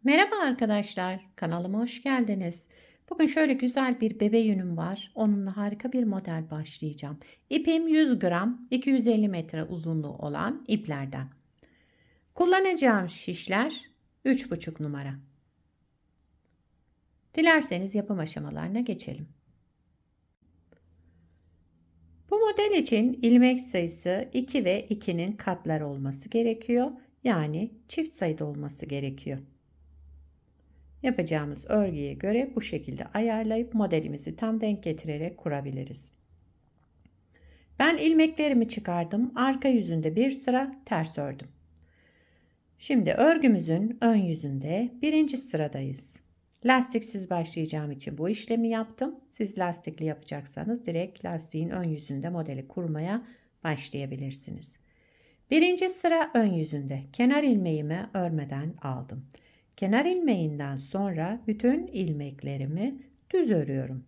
Merhaba arkadaşlar, kanalıma hoş geldiniz. Bugün şöyle güzel bir bebe yünüm var. Onunla harika bir model başlayacağım. İpim 100 gram, 250 metre uzunluğu olan iplerden. Kullanacağım şişler 3,5 numara. Dilerseniz yapım aşamalarına geçelim. Bu model için ilmek sayısı 2 ve 2'nin katları olması gerekiyor. Yani çift sayıda olması gerekiyor. Yapacağımız örgüye göre bu şekilde ayarlayıp modelimizi tam denk getirerek kurabiliriz. Ben ilmeklerimi çıkardım. Arka yüzünde bir sıra ters ördüm. Şimdi örgümüzün ön yüzünde birinci sıradayız. Lastiksiz başlayacağım için bu işlemi yaptım. Siz lastikli yapacaksanız direkt lastiğin ön yüzünde modeli kurmaya başlayabilirsiniz. Birinci sıra ön yüzünde kenar ilmeğimi örmeden aldım. Kenar ilmeğinden sonra bütün ilmeklerimi düz örüyorum.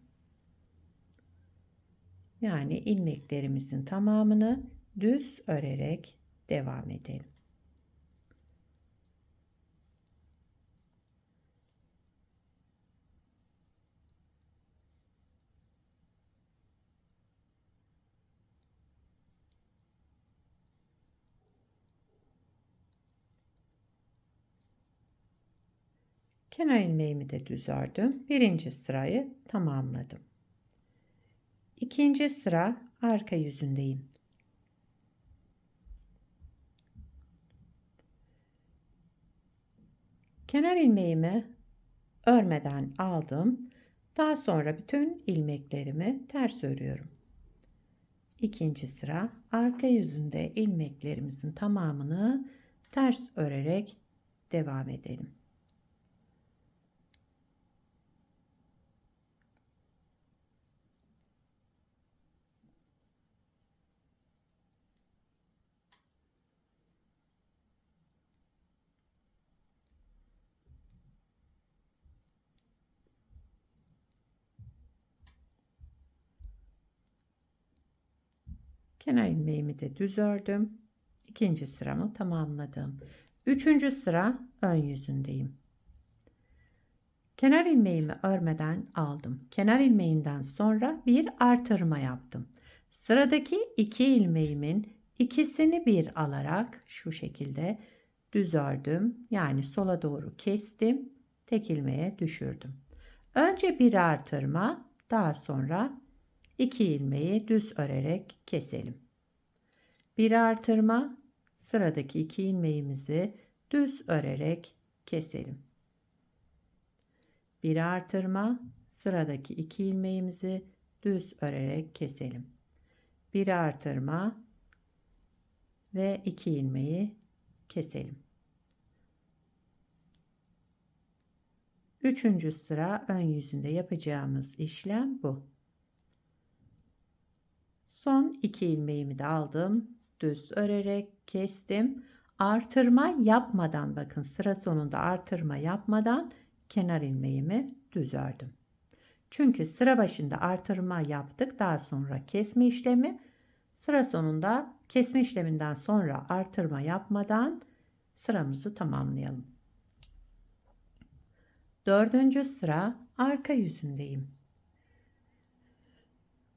Yani ilmeklerimizin tamamını düz örerek devam edelim. Kenar ilmeğimi de düz ördüm. Birinci sırayı tamamladım. İkinci sıra arka yüzündeyim. Kenar ilmeğimi örmeden aldım. Daha sonra bütün ilmeklerimi ters örüyorum. İkinci sıra arka yüzünde ilmeklerimizin tamamını ters örerek devam edelim. Kenar ilmeğimi de düz ördüm. İkinci sıramı tamamladım. Üçüncü sıra ön yüzündeyim. Kenar ilmeğimi örmeden aldım. Kenar ilmeğinden sonra bir artırma yaptım. Sıradaki iki ilmeğimin ikisini bir alarak şu şekilde düz ördüm. Yani sola doğru kestim. Tek ilmeğe düşürdüm. Önce bir artırma, daha sonra iki ilmeği düz örerek keselim. Bir artırma, sıradaki iki ilmeğimizi düz örerek keselim. Bir artırma, sıradaki iki ilmeğimizi düz örerek keselim. Bir artırma ve iki ilmeği keselim. Üçüncü sıra ön yüzünde yapacağımız işlem bu. Son iki ilmeğimi de aldım. Düz örerek kestim. Artırma yapmadan, bakın sıra sonunda artırma yapmadan kenar ilmeğimi düz ördüm. Çünkü sıra başında artırma yaptık. Daha sonra kesme işlemi. Sıra sonunda kesme işleminden sonra artırma yapmadan sıramızı tamamlayalım. Dördüncü sıra arka yüzündeyim.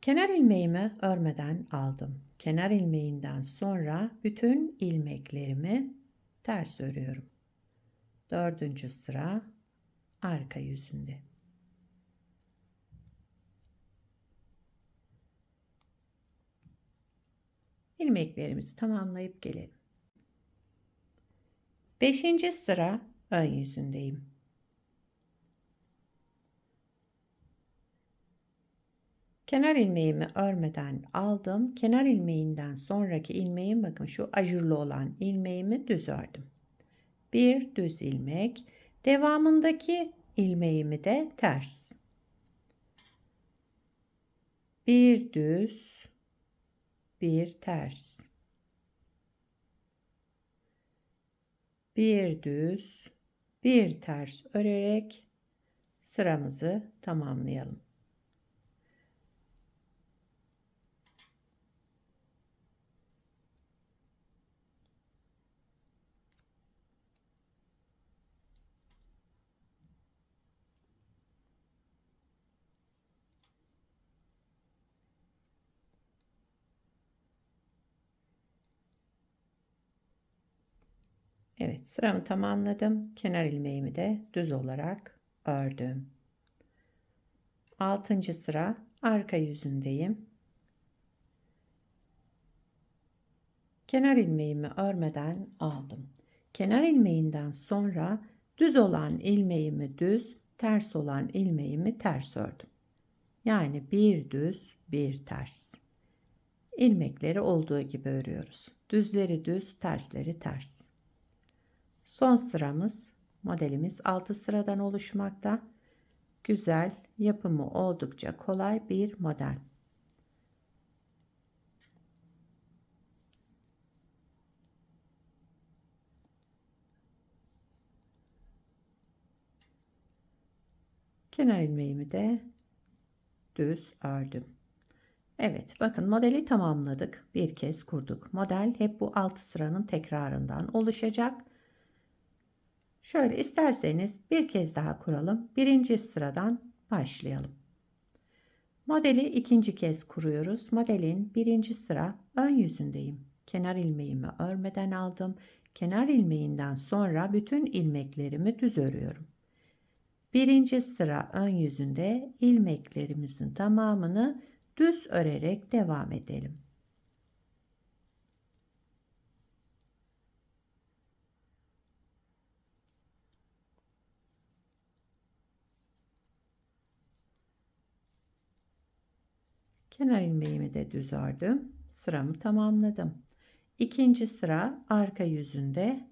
Kenar ilmeğimi örmeden aldım. Kenar ilmeğinden sonra bütün ilmeklerimi ters örüyorum. Dördüncü sıra arka yüzünde. İlmeklerimizi tamamlayıp gelelim. Beşinci sıra ön yüzündeyim. Kenar ilmeğimi örmeden aldım. Kenar ilmeğinden sonraki ilmeğim, bakın şu ajurlu olan ilmeğimi düz ördüm. Bir düz ilmek. Devamındaki ilmeğimi de ters. Bir düz, bir ters. Bir düz, bir ters örerek sıramızı tamamlayalım. Evet, sıramı tamamladım. Kenar ilmeğimi de düz olarak ördüm. 6. sıra arka yüzündeyim. Kenar ilmeğimi örmeden aldım. Kenar ilmeğinden sonra düz olan ilmeğimi düz, ters olan ilmeğimi ters ördüm. Yani bir düz, bir ters. İlmekleri olduğu gibi örüyoruz. Düzleri düz, tersleri ters. Son sıramız, modelimiz 6 sıradan oluşmakta. Güzel, yapımı oldukça kolay bir model. Kenar ilmeğimi de düz ördüm. Evet, bakın modeli tamamladık. Bir kez kurduk. Model hep bu 6 sıranın tekrarından oluşacak. Şöyle isterseniz bir kez daha kuralım. Birinci sıradan başlayalım. Modeli ikinci kez kuruyoruz. Modelin birinci sıra ön yüzündeyim. Kenar ilmeğimi örmeden aldım. Kenar ilmeğinden sonra bütün ilmeklerimi düz örüyorum. Birinci sıra ön yüzünde ilmeklerimizin tamamını düz örerek devam edelim. Kenar ilmeğimi de düz ördüm. Sıramı tamamladım. İkinci sıra arka yüzünde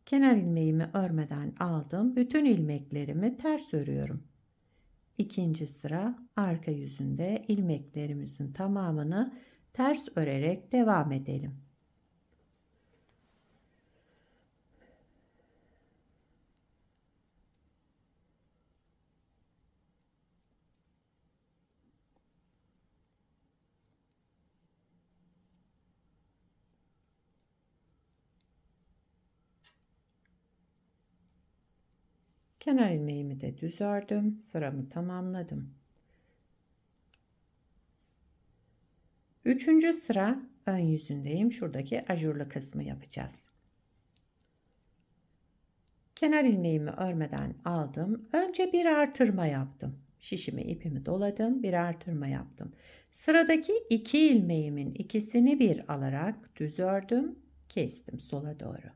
kenar ilmeğimi örmeden aldım. Bütün ilmeklerimi ters örüyorum. İkinci sıra arka yüzünde ilmeklerimizin tamamını ters örerek devam edelim. Kenar ilmeğimi de düz ördüm. Sıramı tamamladım. Üçüncü sıra ön yüzündeyim. Şuradaki ajurlu kısmı yapacağız. Kenar ilmeğimi örmeden aldım. Önce bir artırma yaptım. Şişimi ipimi doladım. Bir artırma yaptım. Sıradaki iki ilmeğimin ikisini bir alarak düz ördüm. Kestim sola doğru.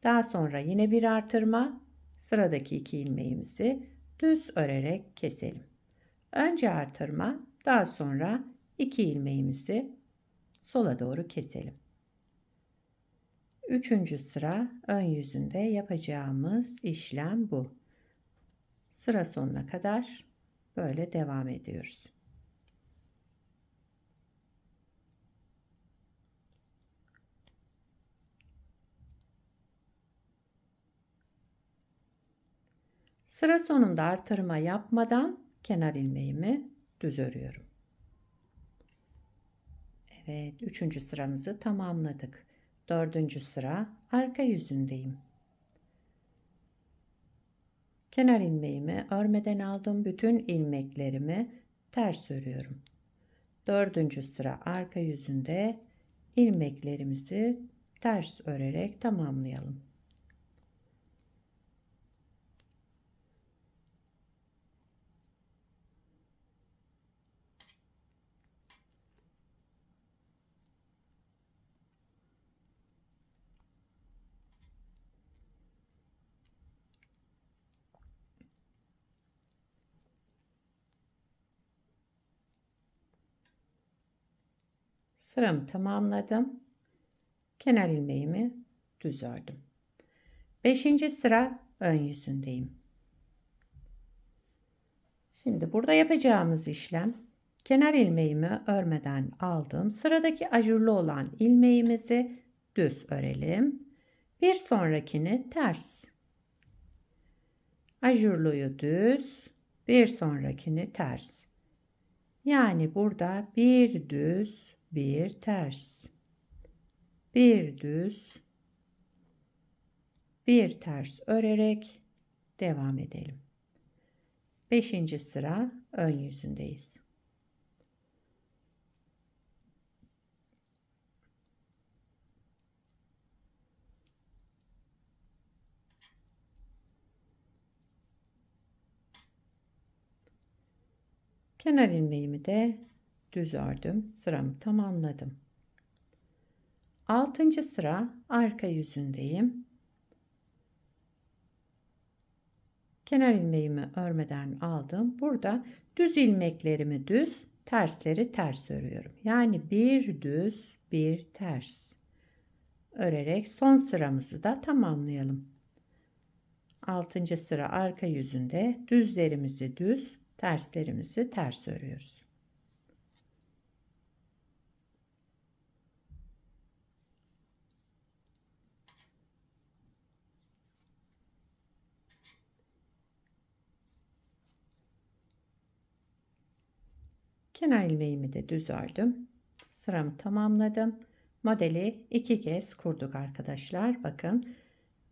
Daha sonra yine bir artırma. Sıradaki iki ilmeğimizi düz örerek keselim. Önce artırma, daha sonra iki ilmeğimizi sola doğru keselim. Üçüncü sıra ön yüzünde yapacağımız işlem bu. Sıra sonuna kadar böyle devam ediyoruz. Sıra sonunda artırma yapmadan kenar ilmeğimi düz örüyorum. Evet, üçüncü sıramızı tamamladık. Dördüncü sıra arka yüzündeyim. Kenar ilmeğimi örmeden aldım. Bütün ilmeklerimi ters örüyorum. Dördüncü sıra arka yüzünde ilmeklerimizi ters örerek tamamlayalım. Sıramı tamamladım. Kenar ilmeğimi düz ördüm. Beşinci sıra ön yüzündeyim. Şimdi burada yapacağımız işlem, kenar ilmeğimi örmeden aldım. Sıradaki ajurlu olan ilmeğimizi düz örelim. Bir sonrakini ters. Ajurluyu düz, bir sonrakini ters. Yani burada bir düz, bir ters. Bir düz, bir ters örerek devam edelim. Beşinci sıra ön yüzündeyiz. Kenar ilmeğimi de düz ördüm. Sıramı tamamladım. 6. sıra arka yüzündeyim. Kenar ilmeğimi örmeden aldım. Burada düz ilmeklerimi düz, tersleri ters örüyorum. Yani bir düz, bir ters örerek son sıramızı da tamamlayalım. 6. sıra arka yüzünde düzlerimizi düz, terslerimizi ters örüyoruz. Kenar ilmeğimi de düz ördüm. Sıramı tamamladım. Modeli 2 kez kurduk arkadaşlar. Bakın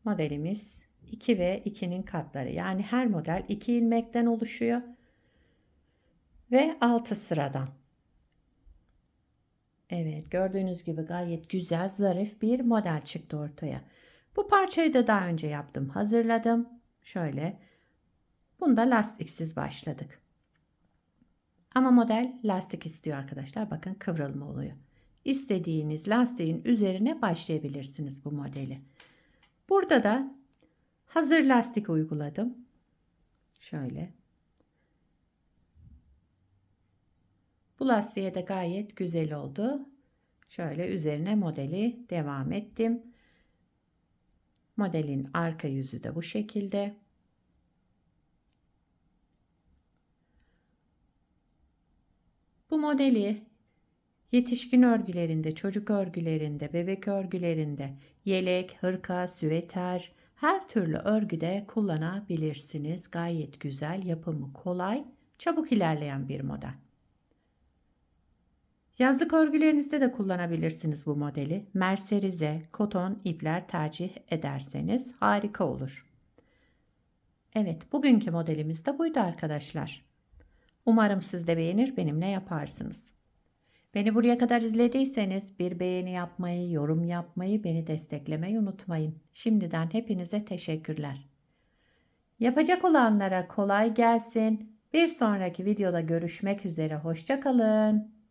modelimiz 2 ve 2'nin katları. Yani her model 2 ilmekten oluşuyor. Ve 6 sıradan. Evet, gördüğünüz gibi gayet güzel, zarif bir model çıktı ortaya. Bu parçayı da daha önce yaptım, hazırladım. Şöyle. Bunda lastiksiz başladık. Ama model lastik istiyor arkadaşlar. Bakın kıvrılma oluyor. İstediğiniz lastiğin üzerine başlayabilirsiniz bu modeli. Burada da hazır lastik uyguladım. Şöyle. Bu lastiğe de gayet güzel oldu. Şöyle üzerine modeli devam ettim. Modelin arka yüzü de bu şekilde. Bu modeli yetişkin örgülerinde, çocuk örgülerinde, bebek örgülerinde, yelek, hırka, süveter, her türlü örgüde kullanabilirsiniz. Gayet güzel, yapımı kolay, çabuk ilerleyen bir model. Yazlık örgülerinizde de kullanabilirsiniz bu modeli. Merserize, koton ipler tercih ederseniz harika olur. Evet, bugünkü modelimiz de buydu arkadaşlar. Umarım siz de beğenir, benimle yaparsınız. Beni buraya kadar izlediyseniz bir beğeni yapmayı, yorum yapmayı, beni desteklemeyi unutmayın. Şimdiden hepinize teşekkürler. Yapacak olanlara kolay gelsin. Bir sonraki videoda görüşmek üzere. Hoşça kalın.